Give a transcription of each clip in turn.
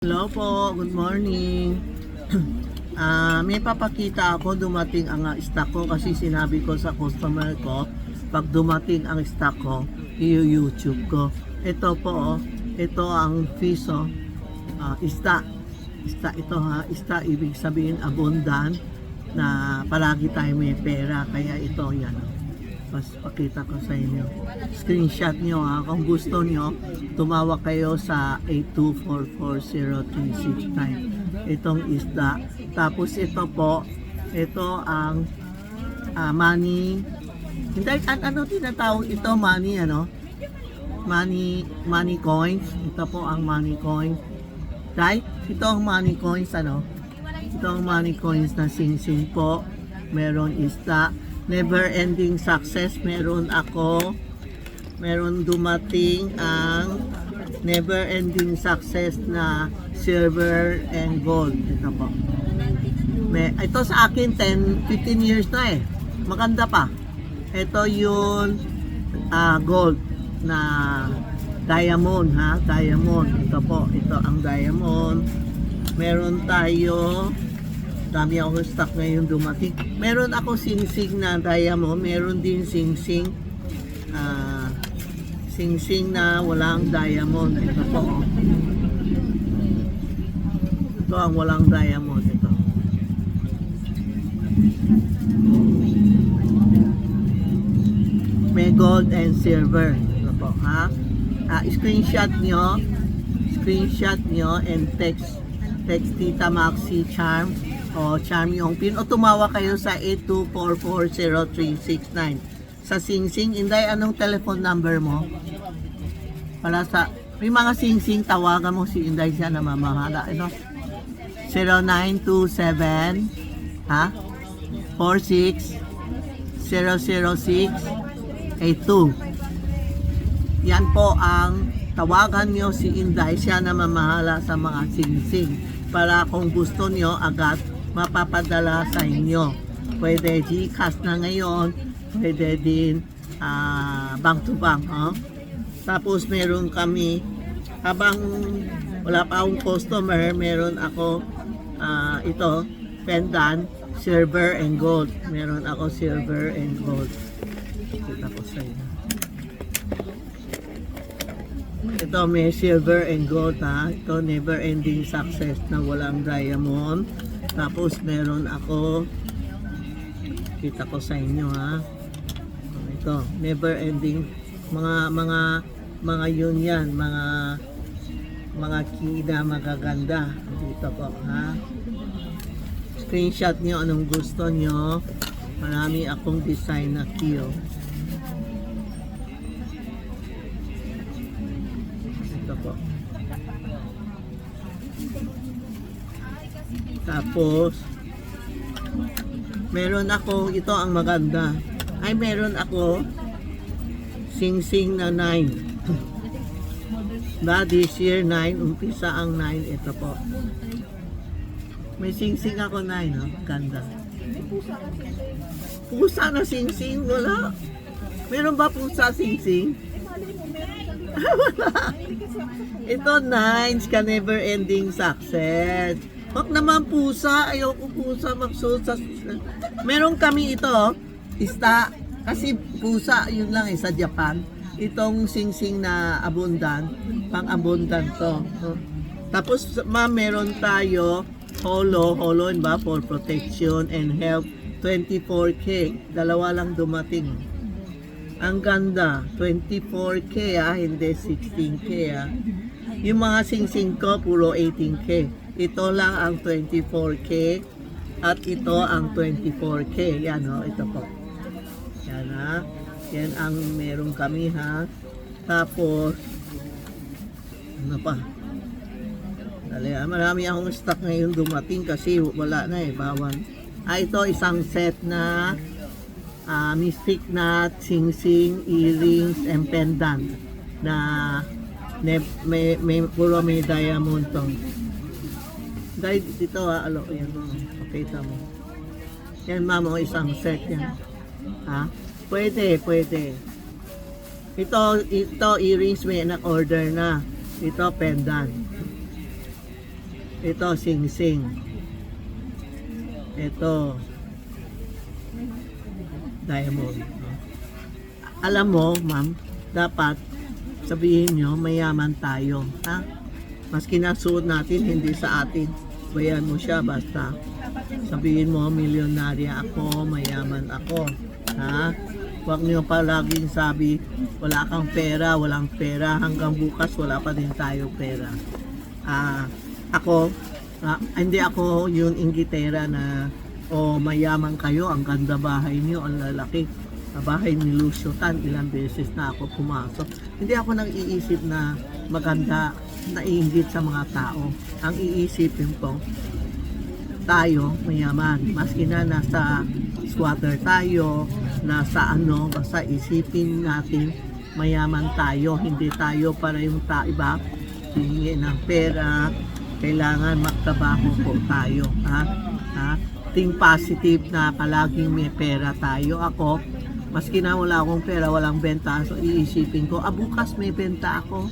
Hello po, good morning. May papakita ako, dumating ang stock ko kasi sinabi ko sa customer ko, pag dumating ang stock ko, i-YouTube ko. Ito po, ito ang piso, ista. Ista ito ha, ista ibig sabihin abundant na palagi tayo may pera, kaya ito yan. Mas pakita ko sa inyo. Screenshot nyo ha. Kung gusto nyo, tumawag kayo sa 82440369. Itong isda. Tapos ito po, ito ang money. Hindi, ano tinatawag ito? Money, ano? Money coins. Ito po ang money coins. Right? Ito ang money coins, ano? Ito ang money coins na sing-sing po. Meron isda. Never ending success, meron ako, meron dumating ang never ending success na silver and gold. Ito po. Ito sa akin 10-15 years na eh. Maganda pa. Ito yung gold na diamond ha, diamond. Ito po, ito ang diamond. Meron tayo, dami ako stock ngayon dumating. Meron ako sing-sing na diamond, meron din sing-sing na walang diamond. Ito po. Ito ang walang diamond. Ito. May gold and silver. Ito po, ha? Screenshot nyo and text Tita Maxi Charm o Charm yung pin o tumawa kayo sa 82440369 sa Sing-Sing. Inday, anong telephone number mo? Para sa may mga Sing-Sing, tawagan mo si Inday, siya na mamahala. Ito 0927 ha 46 006 82. Yan po ang tawagan nyo si Inday, siya na mamahala sa mga Sing-Sing para kung gusto nyo agad mapapadala sa inyo. Pwede GCash na ngayon, pwede din bank to bank. Tapos meron kami, habang wala pa akong customer, meron ako ito, pendant, silver and gold. Meron ako silver and gold. Kita ko sa inyo. Ito may silver and gold ha. Ito never ending success na walang diamond. Tapos meron ako, kita ko sa inyo ha. Ito never ending mga yun yan, mga key na magaganda. Dito po ha. Screenshot nyo anong gusto nyo. Marami akong design na key. Po. Tapos meron ako, ito ang maganda. Ay, meron ako Sing-Sing na 9. Ba, this year 9, umpisa ang 9. Ito po. May Sing-Sing ako 9, no? Ganda. Pusa na Sing-Sing? Wala. Meron ba pusa Sing-Sing? Ito 9 ka never ending success. Wag naman pusa, ayoko pusa magsuot sa. Meron kami ito, ista kasi pusa yun lang sa Japan. Itong Sing-Sing na abundant, pang abundant to. Tapos meron tayo holo ba for protection and health 24K. Dalawa lang dumating. Ang ganda, 24K hindi 16K Yung mga Sing-Sing ko, puro 18K. Ito lang ang 24K at ito ang 24K. Yan ito po. Yan Yan ang meron kami ha. Tapos, ano pa? Dali, marami akong stock ngayon dumating kasi wala na bawal. Ito isang set na mystic knot, sing-sing, earrings, and pendant na may puro may diamond to. Dahil dito alo, yan mo, pakita mo. Yan mamo, isang set yan. Pwede. Ito earrings may na-order na. Ito pendant. Ito, sing-sing. Ito, diamond. Alam mo, ma'am, dapat sabihin nyo, mayaman tayo. Ha? Maski nasuot natin, hindi sa atin. Bayan mo siya, basta sabihin mo, milyonarya ako, mayaman ako. Ha? Huwag niyo palaging sabi, wala kang pera, walang pera. Hanggang bukas, wala pa din tayo pera. Ako, hindi ako yung inggitera na mayaman kayo, ang ganda bahay niyo, ang lalaki. Bahay ni Lucio Tan, ilang beses na ako pumasok. Hindi ako nang iisip na maganda, naiinggit sa mga tao. Ang iisipin ko, tayo mayaman. Maski na nasa squatter tayo, nasa basta isipin natin mayaman tayo. Hindi tayo para yung iba, hihingi ng pera, kailangan magtrabaho po tayo. Think positive na palaging may pera tayo. Ako, maski na wala akong pera, walang benta, so iisipin ko, bukas may benta ako.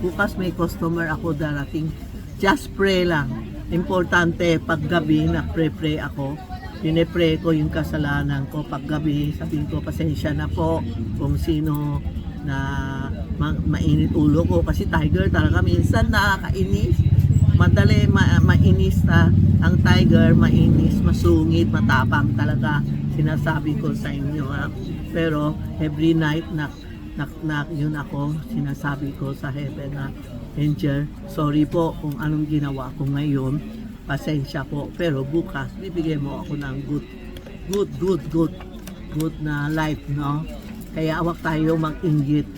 Bukas may customer ako darating. Just pray lang. Importante, paggabi, nagpre-pray ako. Pinepray ko yung kasalanan ko. Paggabi, sabihin ko, pasensya na po kung sino na mainit ulo ko. Kasi tiger talaga minsan nakakainis. Madali mainis ang tiger, mainis, masungit, matapang talaga. Sinasabi ko sa inyo. Pero every night yun ako, sinasabi ko sa heaven na, Angel, sorry po kung anong ginawa ko ngayon, pasensya po, pero bukas bibigyan mo ako ng good na life, no? Kaya wag tayo mag-inggit.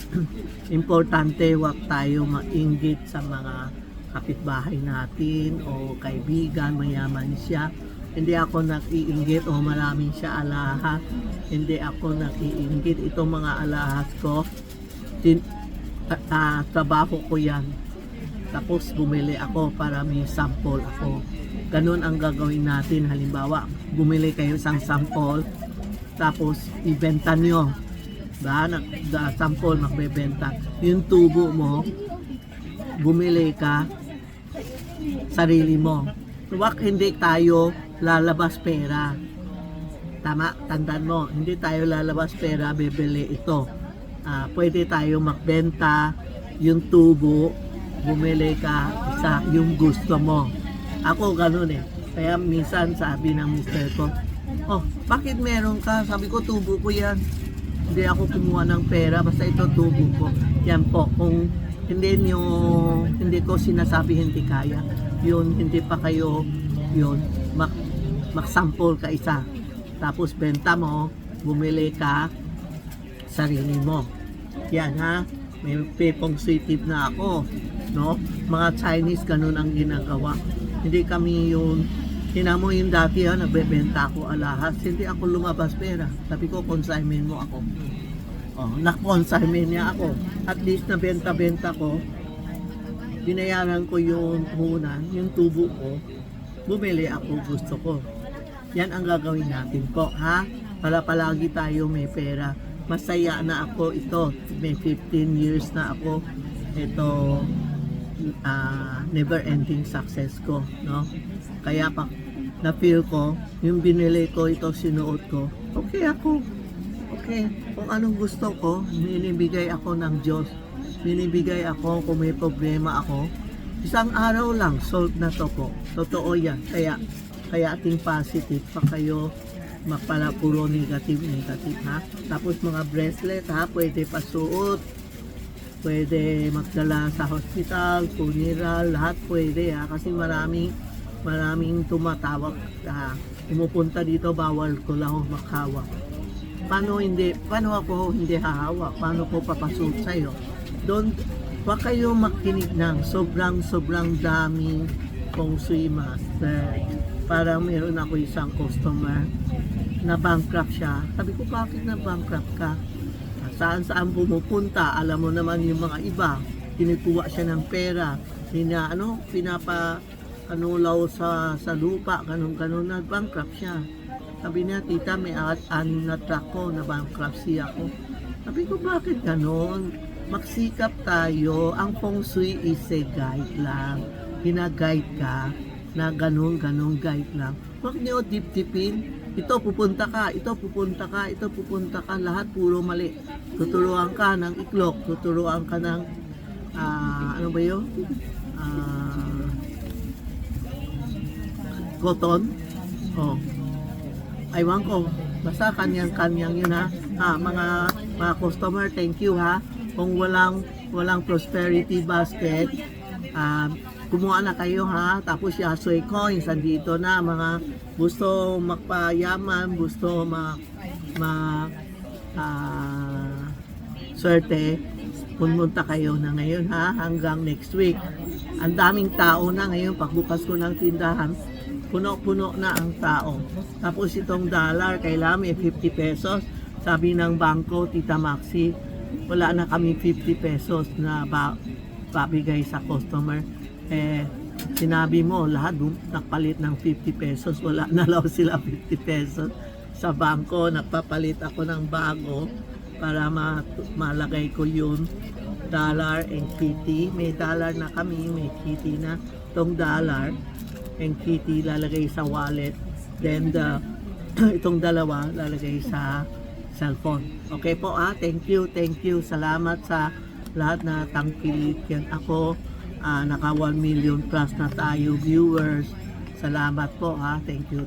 Importante, wag tayo mag-inggit sa mga kapitbahay natin o kaibigan, mayaman siya. Hindi ako nag-iinggit o maraming siya alahas. Hindi ako nag-iinggit. Itong mga alahas ko, trabaho ko yan. Tapos bumili ako para may sample ako. Ganun ang gagawin natin. Halimbawa, bumili kayo isang sample, tapos ibenta nyo. Sample, magbebenta. Yung tubo mo, bumili ka, sarili mo. Huwag hindi tayo lalabas pera. Tama, tandaan mo, hindi tayo lalabas pera, bibili ito. Pwede tayo magbenta yung tubo, bumili ka sa yung gusto mo. Ako ganun eh. Kaya minsan sabi ng mister ko, bakit meron ka? Sabi ko, tubo ko yan. Hindi ako kumuha ng pera, basta ito tubo ko. Yan po, kung hindi ko sinasabi hindi kaya. Yun, hindi pa kayo mag-sample ka isa. Tapos benta mo, bumili ka, sarili mo. Yan ha, may pepong sweetie na ako. No? Mga Chinese ganun ang ginagawa. Hindi kami tinamo yung dati nagbebenta ako alahas. Hindi ako lumabas pera. Sabi ko, consignment mo ako. Na-consignment niya ako. At least na benta-benta ko, binayaran ko yung puhunan, yung tubo ko, bumili ako, gusto ko. Yan ang gagawin natin po, ha? Para palagi tayo may pera. Masaya na ako ito. May 15 years na ako. Ito, never ending success ko, no? Kaya na-feel ko, yung binili ko, ito sinuot ko, okay ako. Okay, kung anong gusto ko, binibigay ako ng Diyos. Binibigay ako kung may problema ako. Isang araw lang, solve na to po. Totoo yan. Kaya ating positive pa kayo magpala puro negative, ha? Tapos mga bracelet, ha? Pwede pasuot. Pwede magdala sa hospital, funeral, lahat pwede, ha? Kasi maraming tumatawag, ha? Pumupunta dito, bawal ko lang maghawak. Paano ako hindi hahawak? Paano ko papasuot sa'yo? Huwag kayo makinig ng sobrang daming feng shui master. Parang meron ako isang customer na bankrupt siya. Sabi ko, bakit na bankrupt ka? Saan pumupunta? Alam mo naman yung mga iba, kinukuha siya ng pera, pinapalaw sa lupa, ganun, nag-bankrupt siya. Sabi niya, tita, may 6 na truck ko, na bankruptcy ako. Sabi ko, bakit ganun? Magsikap tayo. Ang feng shui is a guide lang. gina-guide ka na ganun guide lang. Huwag niyo tip-tipin. Ito pupunta ka, ito pupunta ka, ito pupunta ka, lahat puro mali. Tuturuan ka ng iklog, tuturuan ka ng ano ba yun? Cotton. Oh. Aywan ko. Basta kanyang-kanyang yun ha. Mga customer, thank you ha. Kung walang prosperity basket, kumuha na kayo ha. Tapos Yasoy Coins, andito na. Mga gusto magpayaman, gusto swerte, pumunta kayo na ngayon ha. Hanggang next week. Ang daming tao na ngayon. Pagbukas ko ng tindahan, puno-puno na ang tao. Tapos itong dollar, kailangan may 50 pesos. Sabi ng bangko, Tita Maxi, wala na kami 50 pesos na babigay sa customer. Sinabi mo, lahat nagpalit ng 50 pesos. Wala na lang sila 50 pesos. Sa bangko, nagpapalit ako ng bago para malagay ko yun. Dollar and kitty. May dollar na kami, may kitty na. Itong dollar and kitty lalagay sa wallet, then itong dalawa lalagay sa cellphone. Okay po thank you, salamat sa lahat na tangkilikin ako. Naka 1 million plus na tayo viewers. Salamat po thank you